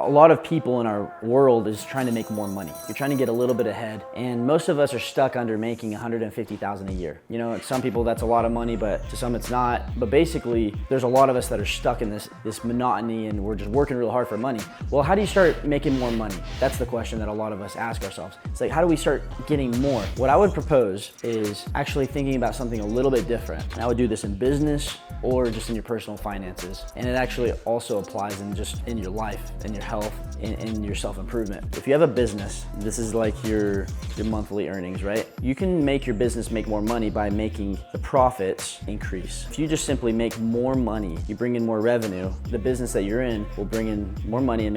A lot of people in our world is trying to make more money. You're trying to get a little bit ahead, and most of us are stuck under making $150,000 a year. You know, some people that's a lot of money, but to some it's not. But basically, there's a lot of us that are stuck in this monotony, and we're just working real hard for money. Well, how do you start making more money? That's the question that a lot of us ask ourselves. It's like, how do we start getting more? What I would propose is actually thinking about something a little bit different. And I would do this in business or just in your personal finances. And it actually also applies in just in your life, in your health, in your self-improvement. If you have a business, this is like your monthly earnings, right? You can make your business make more money by making the profits increase. If you just simply make more money, you bring in more revenue, the business that you're in will bring in more money and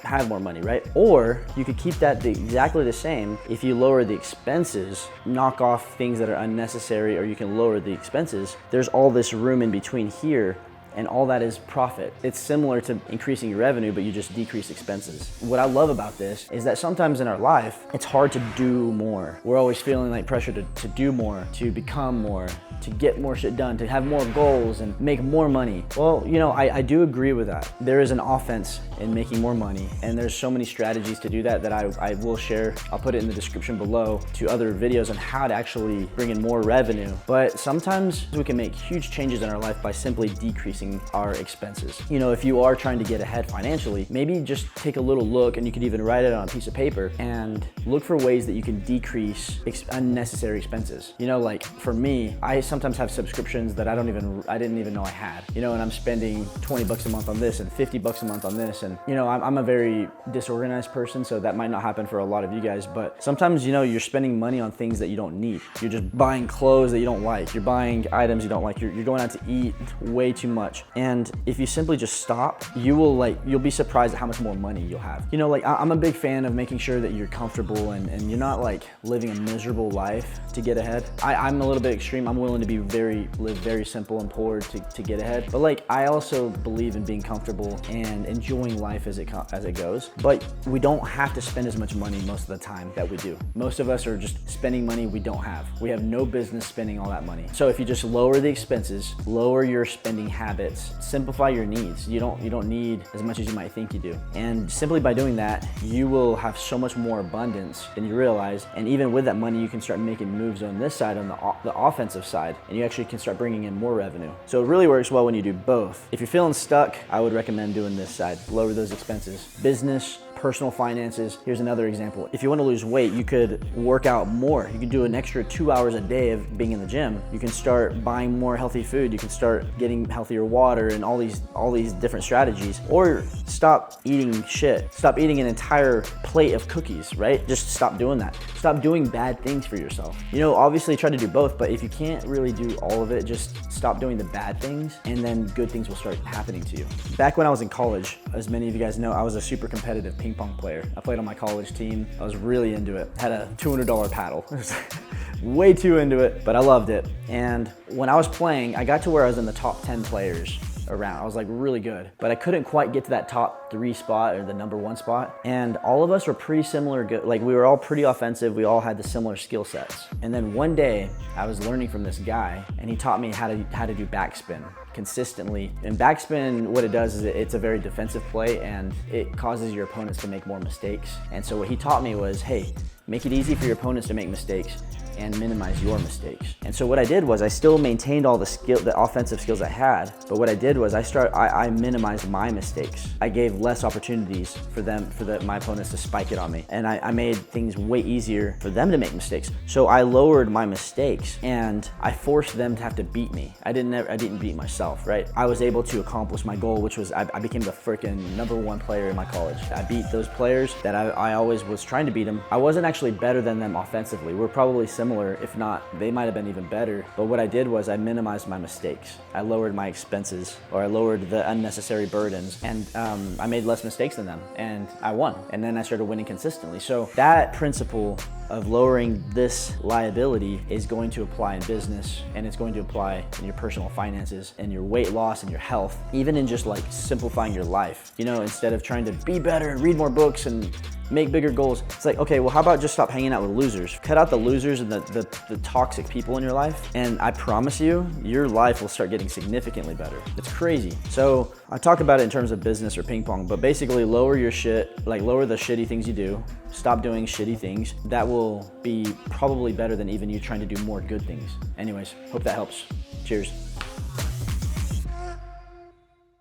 have more money, right? Or you could keep that exactly the same if you lower the expenses, knock off things that are unnecessary, or you can lower the expenses. There's all this room in between here, and all that is profit. It's similar to increasing your revenue, but you just decrease expenses. What I love about this is that sometimes in our life, it's hard to do more. We're always feeling like pressure to do more, to become more, to get more shit done, to have more goals and make more money. Well, you know, I do agree with that. There is an offense in making more money, and there's so many strategies to do that I will share. I'll put it in the description below to other videos on how to actually bring in more revenue. But sometimes we can make huge changes in our life by simply decreasing our expenses. You know, if you are trying to get ahead financially, maybe just take a little look, and you could even write it on a piece of paper and look for ways that you can decrease unnecessary expenses. You know, like for me, I sometimes have subscriptions that I didn't even know I had, you know, and I'm spending 20 bucks a month on this and 50 bucks a month on this. And, you know, I'm a very disorganized person, so that might not happen for a lot of you guys, but sometimes, you know, you're spending money on things that you don't need. You're just buying clothes that you don't like. You're buying items you don't like. You're going out to eat way too much. And if you simply just stop, you'll be surprised at how much more money you'll have. You know, like I'm a big fan of making sure that you're comfortable and you're not like living a miserable life to get ahead. I'm a little bit extreme. I'm willing to live very simple and poor to get ahead. But like, I also believe in being comfortable and enjoying life as it goes. But we don't have to spend as much money most of the time that we do. Most of us are just spending money we don't have. We have no business spending all that money. So if you just lower the expenses, lower your spending habits, simplify your needs. You don't need as much as you might think you do. And simply by doing that, you will have so much more abundance than you realize. And even with that money, you can start making moves on this side, on the offensive side, and you actually can start bringing in more revenue. So it really works well when you do both. If you're feeling stuck, I would recommend doing this side. Lower those expenses. Business, personal finances. Here's another example. If you want to lose weight, you could work out more. You could do an extra 2 hours a day of being in the gym. You can start buying more healthy food. You can start getting healthier water and all these different strategies. Or stop eating shit. Stop eating an entire plate of cookies, right? Just stop doing that. Stop doing bad things for yourself. You know, obviously try to do both, but if you can't really do all of it, just stop doing the bad things, and then good things will start happening to you. Back when I was in college, as many of you guys know, I was a super competitive ping pong player. I played on my college team. I was really into it. Had a $200 paddle. Way too into it, but I loved it. And when I was playing, I got to where I was in the top 10 players around. I was like really good, but I couldn't quite get to that top 3 spot or the number 1 spot. And all of us were pretty similar good. Like, we were all pretty offensive. We all had the similar skill sets. And then one day I was learning from this guy, and he taught me how to do backspin consistently. And backspin, what it does is it's a very defensive play, and it causes your opponents to make more mistakes. And so what he taught me was, hey, make it easy for your opponents to make mistakes and minimize your mistakes. And so what I did was I still maintained all the offensive skills I had, but what I did was I minimized my mistakes. I gave less opportunities for my opponents to spike it on me, and I made things way easier for them to make mistakes. So I lowered my mistakes, and I forced them to have to beat me. I didn't beat myself, right? I was able to accomplish my goal, which was I became the freaking number 1 player in my college. I beat those players that I always was trying to beat them. I wasn't actually better than them offensively. We're probably similar. If not, they might have been even better. But what I did was I minimized my mistakes. I lowered my expenses, or I lowered the unnecessary burdens, and I made less mistakes than them, and I won. And then I started winning consistently. So that principle of lowering this liability is going to apply in business, and it's going to apply in your personal finances and your weight loss and your health, even in just like simplifying your life. You know, instead of trying to be better and read more books and make bigger goals. It's like, okay, well, how about just stop hanging out with losers? Cut out the losers and the toxic people in your life, and I promise you, your life will start getting significantly better. It's crazy. So I talk about it in terms of business or ping pong, but basically lower your shit, like lower the shitty things you do, stop doing shitty things. That will be probably better than even you trying to do more good things. Anyways, hope that helps. Cheers.